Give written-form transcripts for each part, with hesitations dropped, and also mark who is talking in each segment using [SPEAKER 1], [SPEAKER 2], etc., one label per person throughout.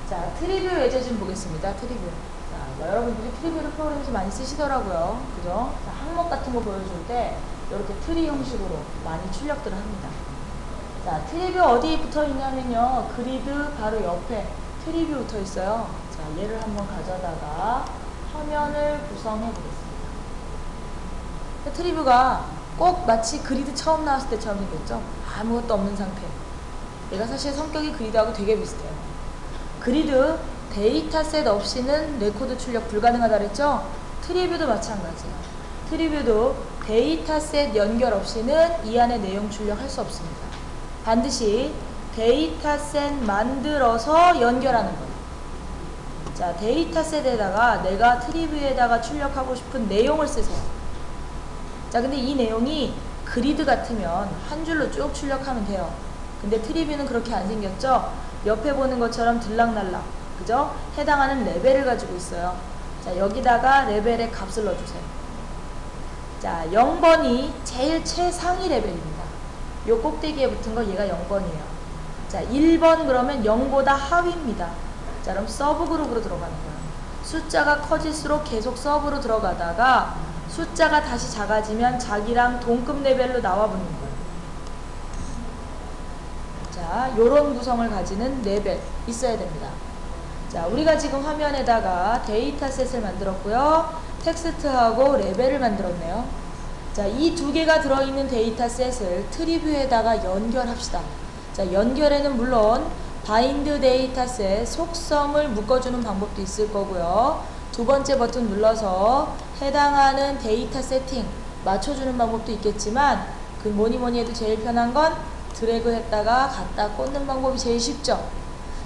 [SPEAKER 1] 자, 트리뷰 예제 좀 보겠습니다. 트리뷰. 자, 여러분들이 트리뷰를 프로그램에서 많이 쓰시더라고요. 그죠? 자, 항목 같은 거 보여줄 때 이렇게 트리 형식으로 많이 출력들을 합니다. 자, 트리뷰 어디 붙어 있냐면요. 그리드 바로 옆에 트리뷰 붙어 있어요. 자, 얘를 한번 가져다가 화면을 구성해 보겠습니다. 트리뷰가 꼭 마치 그리드 처음 나왔을 때처럼 생겼죠? 아무것도 없는 상태. 얘가 사실 성격이 그리드하고 되게 비슷해요. 그리드 데이터셋 없이는 레코드 출력 불가능하다 그랬죠? 트리뷰도 마찬가지예요. 트리뷰도 데이터셋 연결 없이는 이 안에 내용 출력할 수 없습니다. 반드시 데이터셋 만들어서 연결하는 거예요. 자, 데이터셋에다가 내가 트리뷰에다가 출력하고 싶은 내용을 쓰세요. 자, 근데 이 내용이 그리드 같으면 한 줄로 쭉 출력하면 돼요. 근데 트리뷰는 그렇게 안 생겼죠? 옆에 보는 것처럼 들락날락, 그죠? 해당하는 레벨을 가지고 있어요. 자, 여기다가 레벨의 값을 넣어주세요. 자, 0번이 제일 최상위 레벨입니다. 요 꼭대기에 붙은 거 얘가 0번이에요. 자, 1번 그러면 0보다 하위입니다. 자, 그럼 서브 그룹으로 들어가는 거예요. 숫자가 커질수록 계속 서브로 들어가다가 숫자가 다시 작아지면 자기랑 동급 레벨로 나와붙는 거예요. 자, 요런 구성을 가지는 레벨 있어야 됩니다. 자, 우리가 지금 화면에다가 데이터셋을 만들었고요. 텍스트하고 레벨을 만들었네요. 자, 이 두 개가 들어있는 데이터셋을 트리뷰에다가 연결합시다. 자, 연결에는 물론 바인드 데이터셋 속성을 묶어주는 방법도 있을 거고요. 두 번째 버튼 눌러서 해당하는 데이터 세팅 맞춰주는 방법도 있겠지만 그 뭐니 해도 제일 편한 건 드래그 했다가 갖다 꽂는 방법이 제일 쉽죠.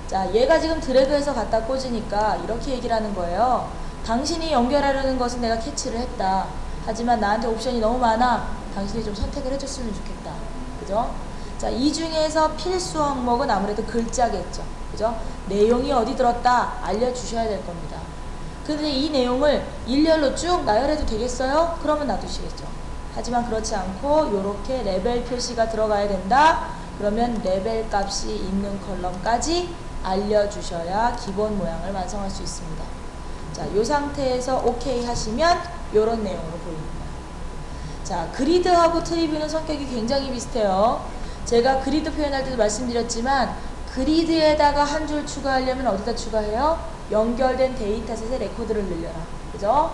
[SPEAKER 1] 자, 얘가 지금 드래그해서 갖다 꽂으니까 이렇게 얘기를 하는 거예요. 당신이 연결하려는 것은 내가 캐치를 했다. 하지만 나한테 옵션이 너무 많아. 당신이 좀 선택을 해줬으면 좋겠다. 그죠? 자, 이 중에서 필수 항목은 아무래도 글자겠죠. 그죠? 내용이 어디 들었다 알려주셔야 될 겁니다. 근데 이 내용을 일렬로 쭉 나열해도 되겠어요? 그러면 놔두시겠죠. 하지만 그렇지 않고 이렇게 레벨 표시가 들어가야 된다. 그러면 레벨 값이 있는 컬럼까지 알려주셔야 기본 모양을 완성할 수 있습니다. 자, 이 상태에서 OK 하시면 이런 내용으로 보입니다. 자, 그리드하고 트리뷰는 성격이 굉장히 비슷해요. 제가 그리드 표현할 때도 말씀드렸지만 그리드에다가 한 줄 추가하려면 어디다 추가해요? 연결된 데이터셋의 레코드를 늘려라. 그죠?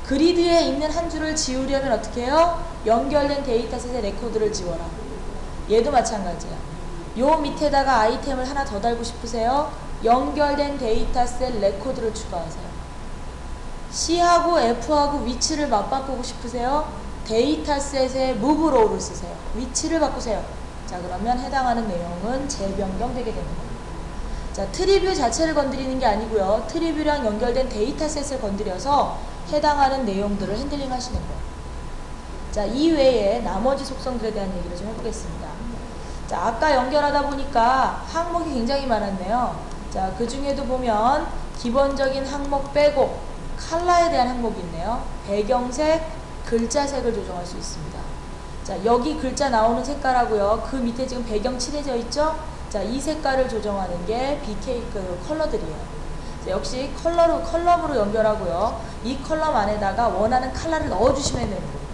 [SPEAKER 1] 그리드에 있는 한 줄을 지우려면 어떻게 해요? 연결된 데이터셋의 레코드를 지워라. 얘도 마찬가지야. 요 밑에다가 아이템을 하나 더 달고 싶으세요? 연결된 데이터셋 레코드를 추가하세요. C하고 F하고 위치를 맞바꾸고 싶으세요? 데이터셋의 move row를 쓰세요. 위치를 바꾸세요. 자, 그러면 해당하는 내용은 재변경되게 됩니다. 자, 트리뷰 자체를 건드리는 게 아니고요. 트리뷰랑 연결된 데이터셋을 건드려서 해당하는 내용들을 핸들링 하시는 거예요. 자, 이외에 나머지 속성들에 대한 얘기를 좀 해보겠습니다. 자, 아까 연결하다 보니까 항목이 굉장히 많았네요. 자, 그 중에도 보면 기본적인 항목 빼고 컬러에 대한 항목이 있네요. 배경색, 글자색을 조정할 수 있습니다. 자, 여기 글자 나오는 색깔하고요. 그 밑에 지금 배경 칠해져 있죠? 자, 이 색깔을 조정하는 게 BK 컬러들이에요. 자, 역시 컬럼으로 연결하고요. 이 컬럼 안에다가 원하는 컬러를 넣어주시면 되는 겁니다.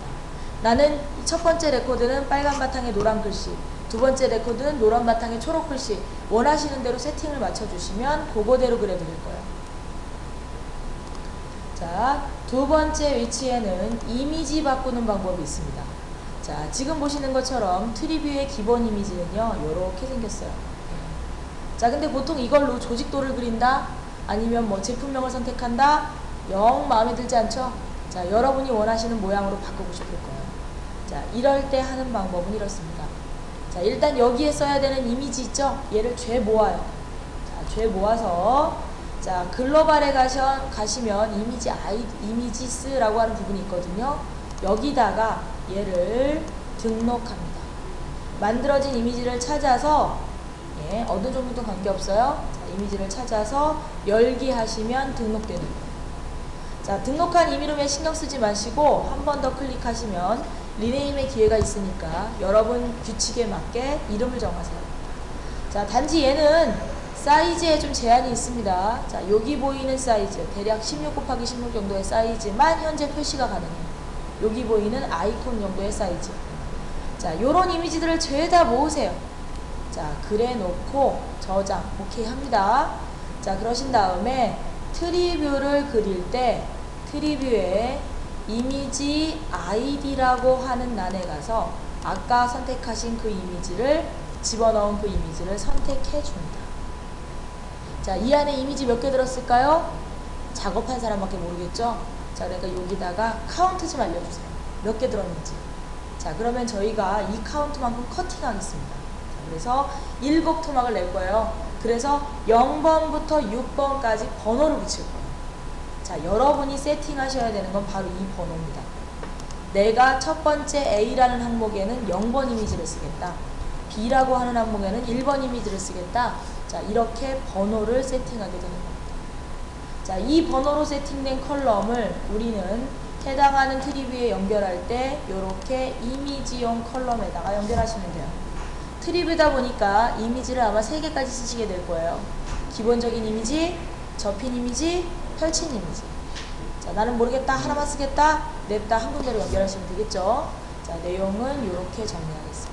[SPEAKER 1] 나는 첫 번째 레코드는 빨간 바탕에 노란 글씨, 두 번째 레코드는 노란 바탕에 초록 글씨, 원하시는 대로 세팅을 맞춰주시면 그거대로 그려드릴 거예요. 자, 두 번째 위치에는 이미지 바꾸는 방법이 있습니다. 자, 지금 보시는 것처럼 트리뷰의 기본 이미지는요, 요렇게 생겼어요. 자, 근데 보통 이걸로 조직도를 그린다? 아니면 뭐 제품명을 선택한다? 영 마음에 들지 않죠? 자, 여러분이 원하시는 모양으로 바꾸고 싶을 거예요. 자, 이럴 때 하는 방법은 이렇습니다. 자, 일단 여기에 써야 되는 이미지 있죠? 얘를 죄 모아요. 자, 죄 모아서 자, 글로벌에 가시면 이미지스라고 하는 부분이 있거든요. 여기다가 얘를 등록합니다. 만들어진 이미지를 찾아서 예, 어느 종류도 관계없어요. 자, 이미지를 찾아서 열기 하시면 등록되는 거예요. 자, 등록한 이미름에 신경 쓰지 마시고 한 번 더 클릭하시면 리네임의 기회가 있으니까 여러분 규칙에 맞게 이름을 정하세요. 자, 단지 얘는 사이즈에 좀 제한이 있습니다. 자, 여기 보이는 사이즈, 대략 16 곱하기 16 정도의 사이즈만 현재 표시가 가능해요. 여기 보이는 아이콘 정도의 사이즈. 자, 요런 이미지들을 죄다 모으세요. 자, 그래 놓고 저장, 오케이 합니다. 자, 그러신 다음에 트리뷰를 그릴 때 트리뷰에 이미지 아이디라고 하는 란에 가서 아까 선택하신 그 이미지를 집어넣은 그 이미지를 선택해 줍니다. 자, 이 안에 이미지 몇 개 들었을까요? 작업한 사람밖에 모르겠죠? 자, 그러니까 여기다가 카운트 좀 알려주세요. 몇 개 들었는지. 자, 그러면 저희가 이 카운트만큼 커팅하겠습니다. 자, 그래서 7 토막을 낼 거예요. 그래서 0번부터 6번까지 번호를 붙일 거예요. 자, 여러분이 세팅하셔야 되는 건 바로 이 번호입니다. 내가 첫 번째 A라는 항목에는 0번 이미지를 쓰겠다. B라고 하는 항목에는 1번 이미지를 쓰겠다. 자, 이렇게 번호를 세팅하게 되는 겁니다. 자, 이 번호로 세팅된 컬럼을 우리는 해당하는 트리뷰에 연결할 때 이렇게 이미지용 컬럼에다가 연결하시면 돼요. 트리뷰다 보니까 이미지를 아마 3개까지 쓰시게 될 거예요. 기본적인 이미지, 접힌 이미지, 펼친 이미지. 자, 나는 모르겠다, 하나만 쓰겠다, 냅다 한 군데로 연결하시면 되겠죠. 자, 내용은 이렇게 정리하겠습니다.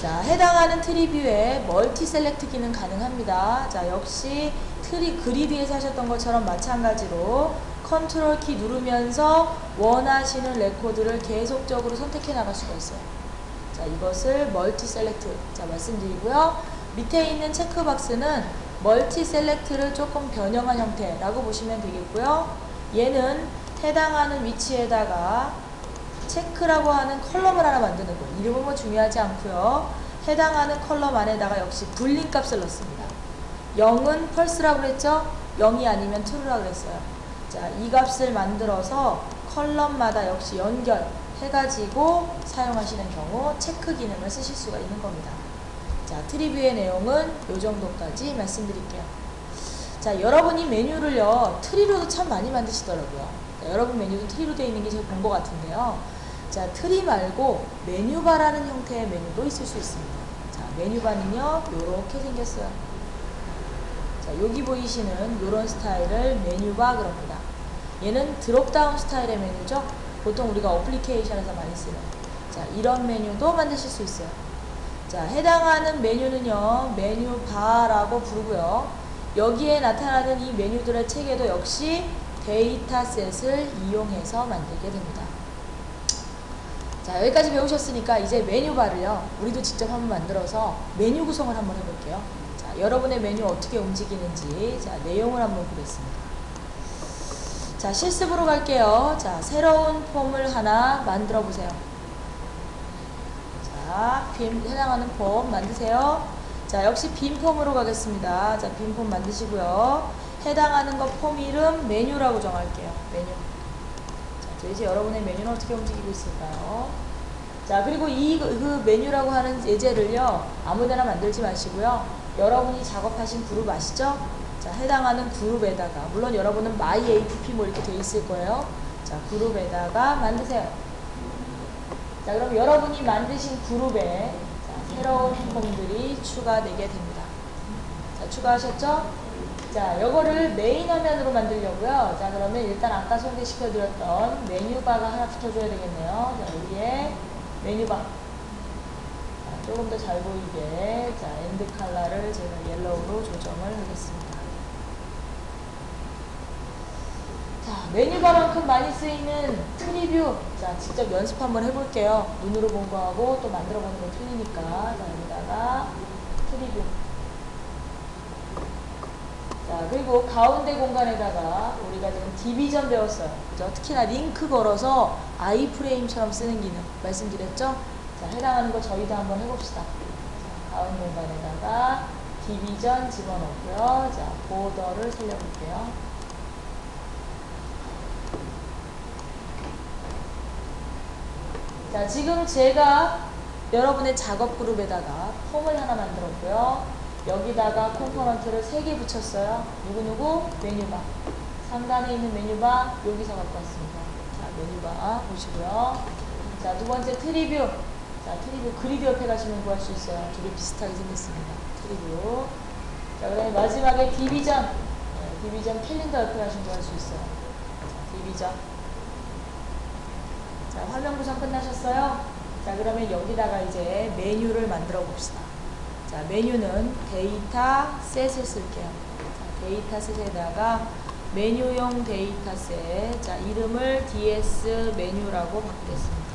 [SPEAKER 1] 자, 해당하는 트리뷰에 멀티 셀렉트 기능 가능합니다. 자, 역시 그리드에서 하셨던 것처럼 마찬가지로 컨트롤 키 누르면서 원하시는 레코드를 계속적으로 선택해 나갈 수가 있어요. 자, 이것을 멀티 셀렉트, 자, 말씀드리고요. 밑에 있는 체크박스는 멀티 셀렉트를 조금 변형한 형태라고 보시면 되겠고요. 얘는 해당하는 위치에다가 체크라고 하는 컬럼을 하나 만드는 거. 이름은 뭐 중요하지 않고요. 해당하는 컬럼 안에다가 역시 불린 값을 넣습니다. 0은 펄스라고 그랬죠? 0이 아니면 true라고 그랬어요. 자, 이 값을 만들어서 컬럼마다 역시 연결해가지고 사용하시는 경우 체크 기능을 쓰실 수가 있는 겁니다. 자, 트리뷰의 내용은 이 정도까지 말씀드릴게요. 자, 여러분이 메뉴를요, 트리로도 참 많이 만드시더라고요. 자, 여러분 메뉴도 트리로 되어 있는 게 제일 본 것 같은데요. 자, 트리 말고 메뉴바라는 형태의 메뉴도 있을 수 있습니다. 자, 메뉴바는요, 요렇게 생겼어요. 자, 여기 보이시는 요런 스타일을 메뉴바 그럽니다. 얘는 드롭다운 스타일의 메뉴죠. 보통 우리가 어플리케이션에서 많이 쓰는. 자, 이런 메뉴도 만드실 수 있어요. 자, 해당하는 메뉴는요, 메뉴바라고 부르고요. 여기에 나타나는 이 메뉴들의 체계도 역시 데이터셋을 이용해서 만들게 됩니다. 자, 여기까지 배우셨으니까 이제 메뉴바를요, 우리도 직접 한번 만들어서 메뉴 구성을 한번 해볼게요. 자, 여러분의 메뉴 어떻게 움직이는지, 자, 내용을 한번 보겠습니다. 자, 실습으로 갈게요. 자, 새로운 폼을 하나 만들어 보세요. 자, 해당하는 폼 만드세요. 자, 역시 빈 폼으로 가겠습니다. 자, 빈 폼 만드시고요. 해당하는 거 폼 이름 메뉴라고 정할게요. 메뉴. 자, 이제 여러분의 메뉴는 어떻게 움직이고 있을까요? 자, 그리고 그 메뉴라고 하는 예제를요, 아무데나 만들지 마시고요. 여러분이 작업하신 그룹 아시죠? 자, 해당하는 그룹에다가, 물론 여러분은 my app 뭐 이렇게 돼 있을 거예요. 자, 그룹에다가 만드세요. 자, 그럼 여러분이 만드신 그룹에 자, 새로운 폼들이 추가되게 됩니다. 자, 추가하셨죠? 자, 요거를 메인 화면으로 만들려고요. 자, 그러면 일단 아까 소개시켜 드렸던 메뉴바가 하나 붙어줘야 되겠네요. 자, 여기에 메뉴바. 자, 조금 더 잘 보이게. 자, 엔드 컬러를 제가 옐로우로 조정을 하겠습니다. 자, 메뉴바만큼 많이 쓰이는 트리뷰. 자, 직접 연습 한번 해볼게요. 눈으로 본 거하고 또 만들어 보는 건 틀리니까. 자, 여기다가 트리뷰. 자, 그리고 가운데 공간에다가 우리가 지금 디비전 배웠어요. 그죠? 특히나 링크 걸어서 아이프레임처럼 쓰는 기능 말씀드렸죠? 자, 해당하는 거 저희도 한번 해봅시다. 자, 가운데 공간에다가 디비전 집어넣고요. 자, 보더를 살려볼게요. 자, 지금 제가 여러분의 작업 그룹에다가 폼을 하나 만들었고요. 여기다가 컴포넌트를 3개 붙였어요. 누구누구? 메뉴바. 상단에 있는 메뉴바 여기서 갖고 왔습니다. 자, 메뉴바 보시고요. 자, 두 번째 트리뷰. 자, 트리뷰 그리드 옆에 가시면 구할 수 있어요. 두 개 비슷하게 생겼습니다. 트리뷰. 자, 그다음에 마지막에 디비전. 네, 디비전 캘린더 옆에 하신거 할 수 있어요. 자, 디비전. 자, 화면 구성 끝나셨어요? 자, 그러면 여기다가 이제 메뉴를 만들어 봅시다. 자, 메뉴는 데이터 셋을 쓸게요. 자, 데이터 셋에다가 메뉴용 데이터 셋. 자, 이름을 DS 메뉴라고 바꾸겠습니다.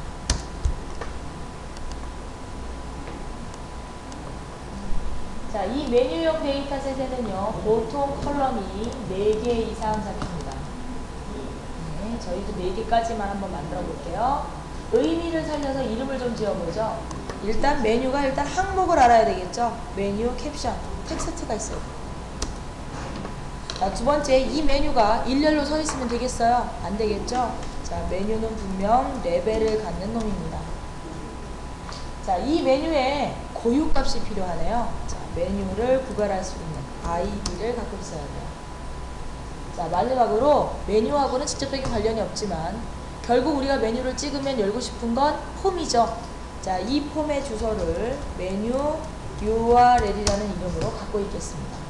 [SPEAKER 1] 자, 이 메뉴용 데이터 셋에는요, 보통 컬럼이 4개 이상 잡힙니다. 네, 저희도 4개까지만 한번 만들어 볼게요. 의미를 살려서 이름을 좀 지어보죠. 일단 메뉴가 일단 항목을 알아야 되겠죠. 메뉴, 캡션, 텍스트가 있어요. 자, 두 번째, 이 메뉴가 일렬로 서 있으면 되겠어요? 안 되겠죠? 자, 메뉴는 분명 레벨을 갖는 놈입니다. 자, 이 메뉴에 고유값이 필요하네요. 자, 메뉴를 구별할 수 있는 아이디를 갖고 있어야 돼요. 자, 마지막으로 메뉴하고는 직접적인 관련이 없지만 결국 우리가 메뉴를 찍으면 열고 싶은 건 폼이죠. 자, 이 폼의 주소를 메뉴 URL이라는 이름으로 갖고 있겠습니다.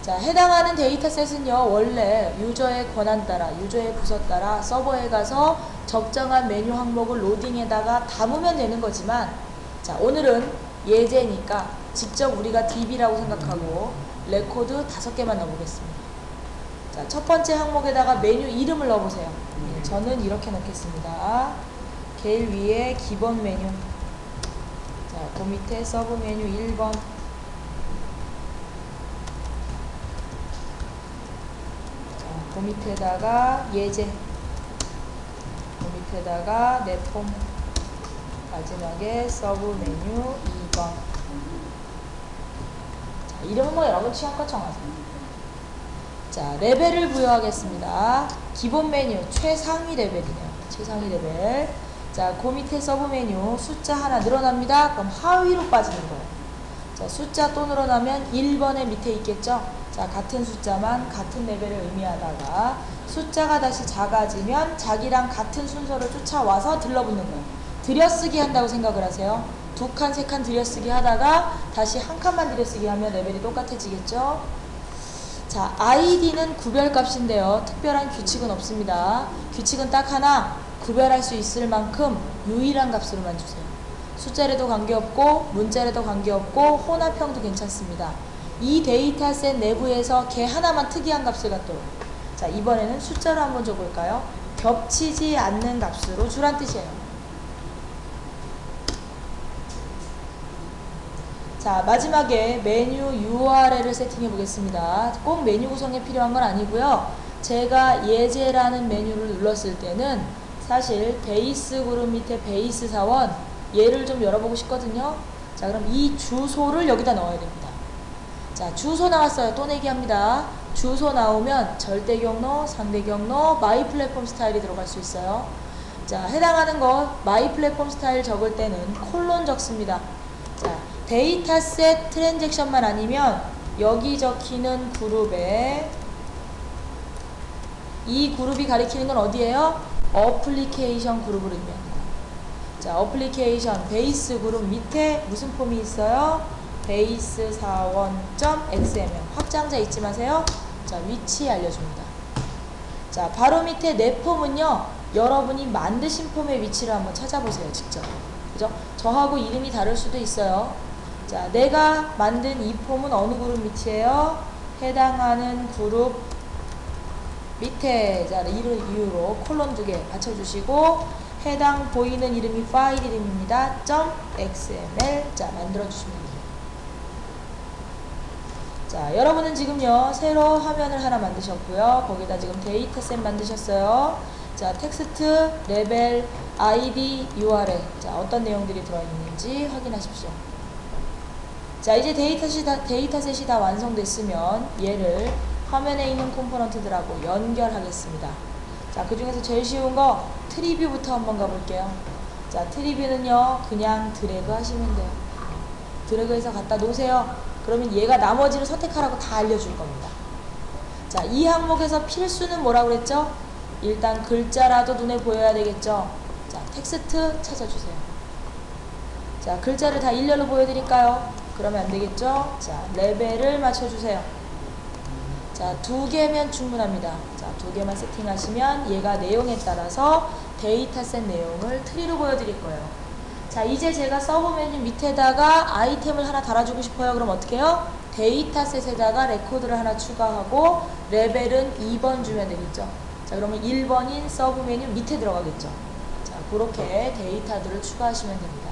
[SPEAKER 1] 자, 해당하는 데이터셋은요, 원래 유저의 권한 따라, 유저의 부서 따라 서버에 가서 적정한 메뉴 항목을 로딩에다가 담으면 되는 거지만, 자, 오늘은 예제니까 직접 우리가 DB라고 생각하고 레코드 5개만 넣어보겠습니다. 자, 첫 번째 항목에다가 메뉴 이름을 넣어보세요. 네, 저는 이렇게 넣겠습니다. 제일 위에 기본 메뉴. 자, 그 밑에 서브 메뉴 1번. 그 밑에다가 예제, 그 밑에다가 내 폼, 마지막에 서브 메뉴 2번. 자, 이름은 뭐 여러분 취향껏 정하세요. 자, 레벨을 부여하겠습니다. 기본 메뉴 최상위 레벨이네요. 최상위 레벨. 자, 그 밑에 서브 메뉴 숫자 하나 늘어납니다. 그럼 하위로 빠지는 거예요. 자, 숫자 또 늘어나면 1번의 밑에 있겠죠? 자, 같은 숫자만 같은 레벨을 의미하다가 숫자가 다시 작아지면 자기랑 같은 순서를 쫓아와서 들러붙는 거예요. 들여쓰기 한다고 생각을 하세요. 2칸, 3칸 들여쓰기 하다가 다시 한 칸만 들여쓰기 하면 레벨이 똑같아지겠죠? 자, ID는 구별값인데요. 특별한 규칙은 없습니다. 규칙은 딱 하나, 구별할 수 있을 만큼 유일한 값으로만 주세요. 숫자라도 관계없고 문자라도 관계없고 혼합형도 괜찮습니다. 이 데이터셋 내부에서 걔 하나만 특이한 값을 갖도록. 자, 이번에는 숫자로 한번 줘볼까요? 겹치지 않는 값으로 주란 뜻이에요. 자, 마지막에 메뉴 URL을 세팅해 보겠습니다. 꼭 메뉴 구성에 필요한 건 아니고요. 제가 예제라는 메뉴를 눌렀을 때는 사실 베이스 그룹 밑에 베이스 사원 얘를 좀 열어보고 싶거든요. 자, 그럼 이 주소를 여기다 넣어야 됩니다. 자, 주소 나왔어요. 또 내기합니다. 주소 나오면 절대 경로, 상대 경로, 마이 플랫폼 스타일이 들어갈 수 있어요. 자, 해당하는 거 마이 플랫폼 스타일 적을 때는 콜론 적습니다. 자, 데이터셋 트랜잭션만 아니면 여기 적히는 그룹에 이 그룹이 가리키는 건 어디예요? 어플리케이션 그룹을 의미합니다. 자, 어플리케이션 베이스 그룹 밑에 무슨 폼이 있어요? 베이스 사원.xml 확장자 잊지 마세요. 자, 위치 알려줍니다. 자, 바로 밑에 내 폼은요, 여러분이 만드신 폼의 위치를 한번 찾아보세요. 직접. 그죠? 저하고 이름이 다를 수도 있어요. 자, 내가 만든 이 폼은 어느 그룹 밑이에요? 해당하는 그룹 밑에. 자, 이런 이유로 콜론 2개 받쳐주시고 해당 보이는 이름이 파일 이름입니다. .xml. 자, 만들어주시면 됩니다. 자, 여러분은 지금요, 새로 화면을 하나 만드셨고요. 거기다 지금 데이터셋 만드셨어요. 자, 텍스트, 레벨, ID, URL. 자, 어떤 내용들이 들어있는지 확인하십시오. 자, 이제 데이터셋이 다 완성됐으면 얘를 화면에 있는 컴포넌트들하고 연결하겠습니다. 자, 그 중에서 제일 쉬운 거 트리뷰부터 한번 가볼게요. 자, 트리뷰는요, 그냥 드래그 하시면 돼요. 드래그해서 갖다 놓으세요. 그러면 얘가 나머지를 선택하라고 다 알려줄 겁니다. 자, 이 항목에서 필수는 뭐라고 그랬죠? 일단 글자라도 눈에 보여야 되겠죠? 자, 텍스트 찾아주세요. 자, 글자를 다 일렬로 보여드릴까요? 그러면 안 되겠죠? 자, 레벨을 맞춰주세요. 자, 2개면 충분합니다. 자, 2개만 세팅하시면 얘가 내용에 따라서 데이터셋 내용을 트리로 보여드릴 거예요. 자, 이제 제가 서브 메뉴 밑에다가 아이템을 하나 달아주고 싶어요. 그럼 어떻게 해요? 데이터셋에다가 레코드를 하나 추가하고 레벨은 2번 주면 되겠죠. 자, 그러면 1번인 서브 메뉴 밑에 들어가겠죠. 자, 그렇게 데이터들을 추가하시면 됩니다.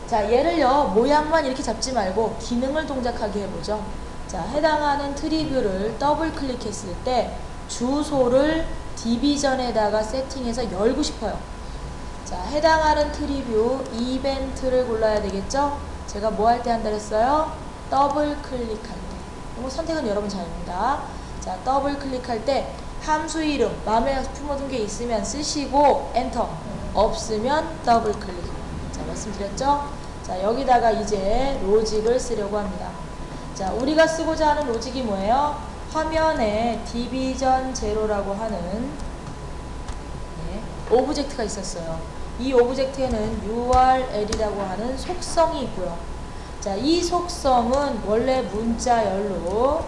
[SPEAKER 1] 자, 얘를요, 모양만 이렇게 잡지 말고 기능을 동작하게 해보죠. 자, 해당하는 트리뷰를 더블 클릭했을 때 주소를 디비전에다가 세팅해서 열고 싶어요. 자, 해당하는 트리뷰 이벤트를 골라야 되겠죠? 제가 뭐 할 때 한다 그랬어요? 더블 클릭할 때. 이거 선택은 여러분 자유입니다. 자, 더블 클릭할 때 함수 이름, 마음에 품어둔 게 있으면 쓰시고 엔터, 없으면 더블 클릭. 자, 말씀드렸죠? 자, 여기다가 이제 로직을 쓰려고 합니다. 자, 우리가 쓰고자 하는 로직이 뭐예요? 화면에 디비전 제로라고 하는 오브젝트가 있었어요. 이 오브젝트에는 URL이라고 하는 속성이 있고요. 자, 이 속성은 원래 문자열로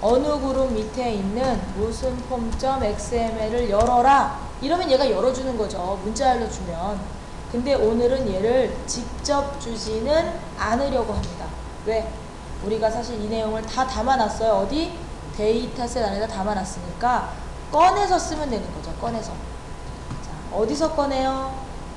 [SPEAKER 1] 어느 그룹 밑에 있는 무슨 폼.xml을 열어라 이러면 얘가 열어주는 거죠. 문자열로 주면. 근데 오늘은 얘를 직접 주지는 않으려고 합니다. 왜? 우리가 사실 이 내용을 다 담아놨어요. 어디? 데이터셋 안에다 담아놨으니까 꺼내서 쓰면 되는 거죠. 꺼내서. 자, 어디서 꺼내요?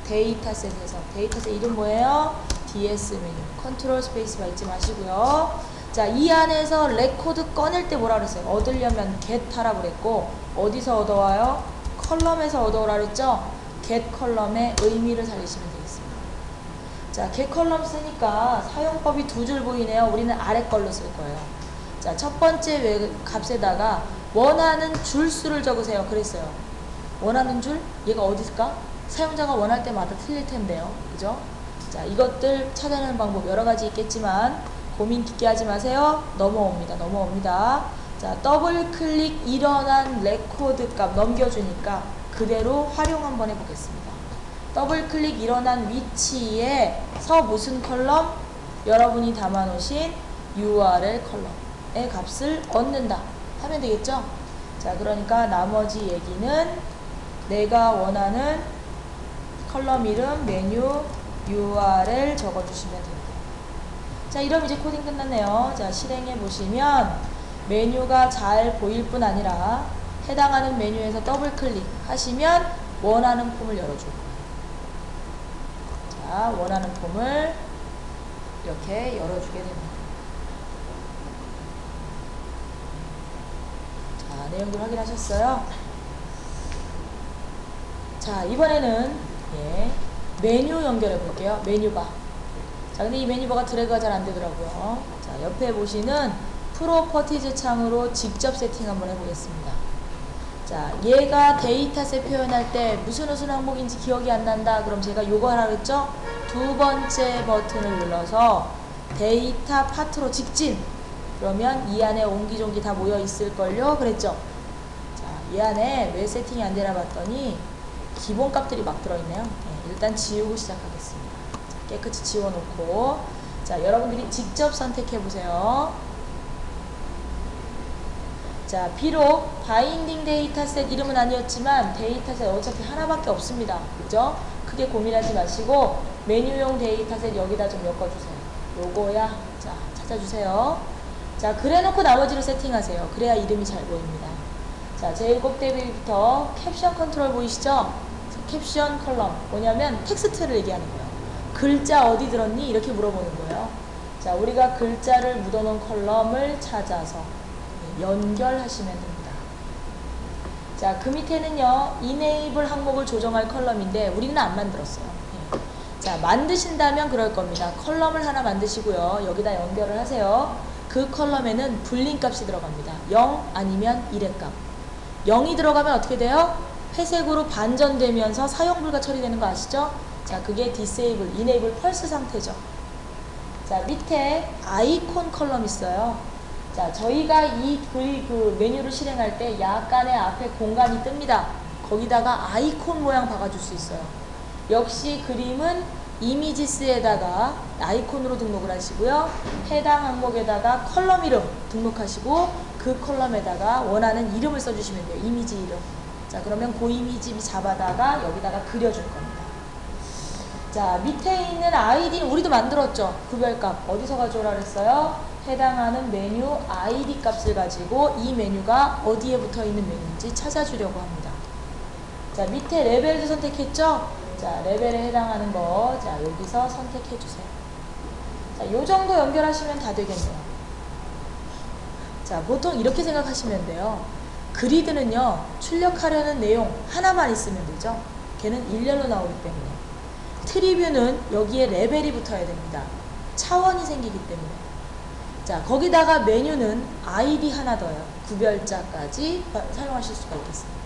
[SPEAKER 1] 데이터셋에서. 데이터셋 이름 뭐예요? DS 메뉴. 컨트롤 스페이스바 잊지 마시고요. 자, 이 안에서 레코드 꺼낼 때 뭐라 그랬어요? 얻으려면 get 하라고 그랬고 어디서 얻어와요? 컬럼에서 얻어오라 그랬죠? get 컬럼의 의미를 살리시면 되겠습니다. 자, get 컬럼 쓰니까 사용법이 2줄 보이네요. 우리는 아래 걸로 쓸 거예요. 자, 첫 번째 값에다가 원하는 줄수를 적으세요. 그랬어요. 원하는 줄? 얘가 어디 있을까? 사용자가 원할 때마다 틀릴 텐데요. 그죠? 자, 이것들 찾아내는 방법 여러 가지 있겠지만 고민 깊게 하지 마세요. 넘어옵니다. 넘어옵니다. 자, 더블 클릭 일어난 레코드 값 넘겨주니까 그대로 활용 한번 해보겠습니다. 더블 클릭 일어난 위치에서 무슨 컬럼? 여러분이 담아놓으신 URL 컬럼의 값을 얻는다 하면 되겠죠? 자, 그러니까 나머지 얘기는 내가 원하는 컬럼 이름, 메뉴, URL 적어주시면 됩니다. 자, 이러면 이제 코딩 끝났네요. 자, 실행해 보시면 메뉴가 잘 보일 뿐 아니라 해당하는 메뉴에서 더블 클릭 하시면 원하는 폼을 열어줄 거예요. 자, 원하는 폼을 이렇게 열어주게 됩니다. 자, 내용들 확인하셨어요? 자, 이번에는 메뉴 연결해 볼게요. 메뉴바. 자, 근데 이 메뉴바가 드래그가 잘 안 되더라고요. 자, 옆에 보시는 프로퍼티즈 창으로 직접 세팅 한번 해보겠습니다. 자, 얘가 데이터셋 표현할 때 무슨 항목인지 기억이 안 난다. 그럼 제가 요거 하라 그랬죠? 2번째 버튼을 눌러서 데이터 파트로 직진. 그러면 이 안에 옹기종기 다 모여 있을걸요? 그랬죠? 자, 이 안에 왜 세팅이 안 되나 봤더니 기본 값들이 막 들어있네요. 네, 일단 지우고 시작하겠습니다. 자, 깨끗이 지워놓고 자, 여러분들이 직접 선택해보세요. 자, 비록 바인딩 데이터셋 이름은 아니었지만 데이터셋 어차피 하나밖에 없습니다. 그죠? 크게 고민하지 마시고 메뉴용 데이터셋 여기다 좀 엮어주세요. 요거야. 자, 찾아주세요. 자, 그래놓고 나머지를 세팅하세요. 그래야 이름이 잘 보입니다. 자, 제일 꼭대기부터 캡션 컨트롤 보이시죠? 캡션 컬럼 뭐냐면 텍스트를 얘기하는 거예요. 글자 어디 들었니? 이렇게 물어보는 거예요. 자, 우리가 글자를 묻어놓은 컬럼을 찾아서 연결하시면 됩니다. 자, 그 밑에는요 enable 항목을 조정할 컬럼인데 우리는 안 만들었어요. 자, 만드신다면 그럴 겁니다. 컬럼을 하나 만드시고요, 여기다 연결을 하세요. 그 컬럼에는 불린 값이 들어갑니다. 0 아니면 1의 값. 0이 들어가면 어떻게 돼요? 회색으로 반전되면서 사용불가 처리되는 거 아시죠? 자, 그게 disable, enable 펄스 상태죠. 자, 밑에 아이콘 컬럼 있어요. 자, 저희가 그 메뉴를 실행할 때 약간의 앞에 공간이 뜹니다. 거기다가 아이콘 모양 박아줄 수 있어요. 역시 그림은 이미지스에다가 아이콘으로 등록을 하시고요. 해당 항목에다가 컬럼 이름 등록하시고 그 컬럼에다가 원하는 이름을 써주시면 돼요. 이미지 이름. 자, 그러면 그 이미지 잡아다가 여기다가 그려줄 겁니다. 자, 밑에 있는 아이디는 우리도 만들었죠. 구별값 어디서 가져오라 그랬어요? 해당하는 메뉴 아이디 값을 가지고 이 메뉴가 어디에 붙어 있는 메뉴인지 찾아주려고 합니다. 자, 밑에 레벨도 선택했죠? 자, 레벨에 해당하는 거, 자, 여기서 선택해 주세요. 자, 요 정도 연결하시면 다 되겠네요. 자, 보통 이렇게 생각하시면 돼요. 그리드는요, 출력하려는 내용 하나만 있으면 되죠. 걔는 일렬로 나오기 때문에. 트리뷰는 여기에 레벨이 붙어야 됩니다. 차원이 생기기 때문에. 자, 거기다가 메뉴는 아이디 하나 더요. 구별자까지 사용하실 수가 있겠습니다.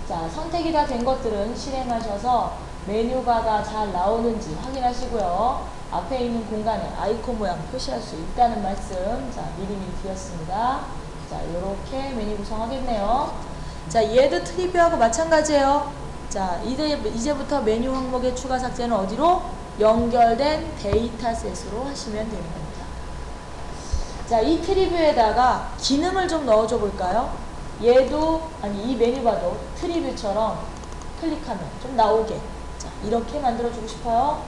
[SPEAKER 1] 자, 선택이 다 된 것들은 실행하셔서 메뉴바가 잘 나오는지 확인하시고요. 앞에 있는 공간에 아이콘 모양 표시할 수 있다는 말씀, 자, 미리미리 드렸습니다. 자, 요렇게 메뉴 구성하겠네요. 자, 얘도 트리뷰하고 마찬가지예요. 자, 이제부터 메뉴 항목의 추가 삭제는 어디로? 연결된 데이터셋으로 하시면 되는 겁니다. 자, 이 트리뷰에다가 기능을 좀 넣어줘 볼까요? 얘도, 아니, 이 메뉴바도 트리뷰처럼 클릭하면 좀 나오게. 자, 이렇게 만들어주고 싶어요.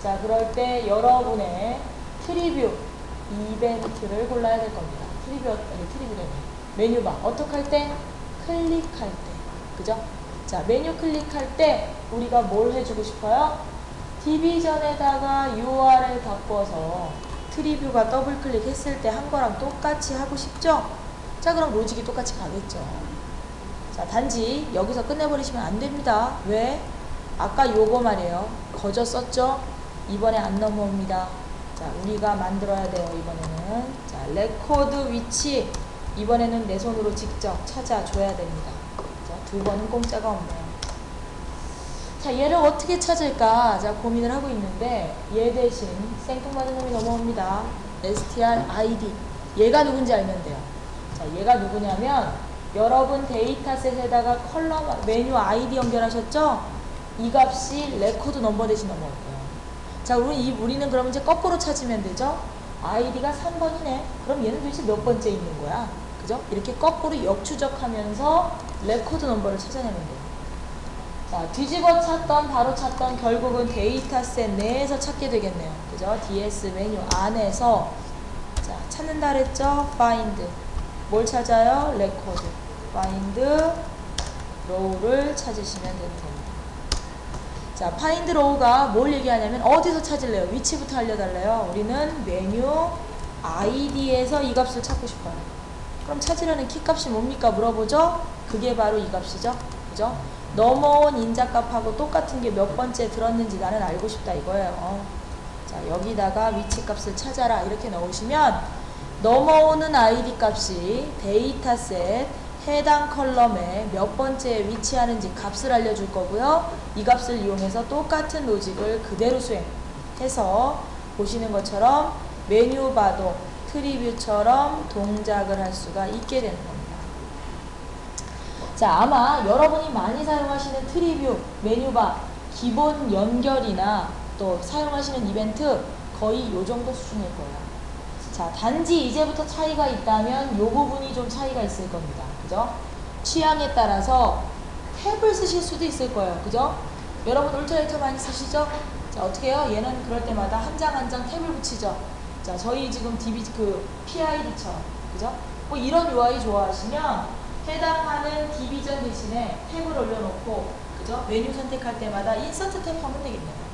[SPEAKER 1] 자, 그럴 때 여러분의 트리뷰 이벤트를 골라야 될 겁니다. 트리뷰되네. 메뉴바. 어떻게 할 때? 클릭할 때. 그죠? 자, 메뉴 클릭할 때 우리가 뭘 해주고 싶어요? 디비전에다가 URL 바꿔서 트리뷰가 더블 클릭했을 때 한 거랑 똑같이 하고 싶죠? 자, 그럼 로직이 똑같이 가겠죠. 자, 단지 여기서 끝내버리시면 안 됩니다. 왜? 아까 요거 말이에요. 거저 썼죠? 이번에 안 넘어옵니다. 자, 우리가 만들어야 돼요. 이번에는. 자, 레코드 위치. 이번에는 내 손으로 직접 찾아줘야 됩니다. 자, 두 번은 공짜가 없네요. 자, 얘를 어떻게 찾을까? 자, 고민을 하고 있는데 얘 대신 생뚱맞은 놈이 넘어옵니다. str-id. 얘가 누군지 알면 돼요. 자, 얘가 누구냐면 여러분 데이터셋에다가 컬럼 메뉴 아이디 연결하셨죠? 이 값이 레코드 넘버 대신 넘어올 거예요. 자, 우리는 그럼 이제 거꾸로 찾으면 되죠? 아이디가 3번이네. 그럼 얘는 도대체 몇 번째 있는 거야? 그죠? 이렇게 거꾸로 역추적하면서 레코드 넘버를 찾아내면 돼요. 자, 뒤집어 찾던 바로 찾던 결국은 데이터셋 내에서 찾게 되겠네요. 그죠? DS 메뉴 안에서 자, 찾는다 그랬죠? find. 뭘 찾아요? 레코드. find row를 찾으시면 되는 겁니다. 자, find row가 뭘 얘기하냐면 어디서 찾을래요? 위치부터 알려달래요. 우리는 메뉴 id에서 이 값을 찾고 싶어요. 그럼 찾으려는 키 값이 뭡니까? 물어보죠? 그게 바로 이 값이죠. 그죠? 넘어온 인자값하고 똑같은 게 몇 번째 들었는지 나는 알고 싶다 이거예요. 자, 여기다가 위치 값을 찾아라 이렇게 넣으시면 넘어오는 아이디 값이 데이터셋 해당 컬럼에 몇 번째에 위치하는지 값을 알려줄 거고요. 이 값을 이용해서 똑같은 로직을 그대로 수행해서 보시는 것처럼 메뉴바도 트리뷰처럼 동작을 할 수가 있게 되는 겁니다. 자, 아마 여러분이 많이 사용하시는 트리뷰, 메뉴바, 기본 연결이나 또 사용하시는 이벤트 거의 요 정도 수준일 거예요. 자, 단지 이제부터 차이가 있다면 요 부분이 좀 차이가 있을 겁니다. 그죠? 취향에 따라서 탭을 쓰실 수도 있을 거예요. 그죠? 여러분 울트라이터 많이 쓰시죠? 자, 어떻게 해요? 얘는 그럴 때마다 한 장 한 장 탭을 붙이죠. 자, 저희 지금 PID처럼. 그죠? 뭐 이런 UI 좋아하시면 해당하는 디비전 대신에 탭을 올려놓고, 그죠? 메뉴 선택할 때마다 인서트 탭 하면 되겠네요.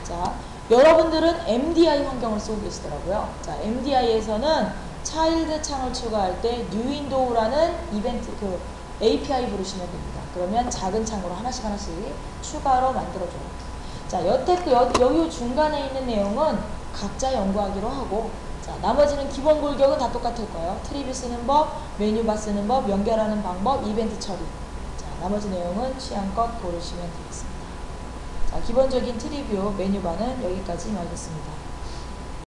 [SPEAKER 1] 자, 여러분들은 MDI 환경을 쓰고 계시더라고요. 자, MDI에서는 차일드 창을 추가할 때 new window라는 이벤트, API 부르시면 됩니다. 그러면 작은 창으로 하나씩 추가로 만들어줘요. 자, 여기 중간에 있는 내용은 각자 연구하기로 하고, 자, 나머지는 기본 골격은 다 똑같을 거예요. 트리뷰 쓰는 법, 메뉴바 쓰는 법, 연결하는 방법, 이벤트 처리. 자, 나머지 내용은 취향껏 고르시면 되겠습니다. 자, 기본적인 트리뷰 메뉴바는 여기까지 하겠습니다.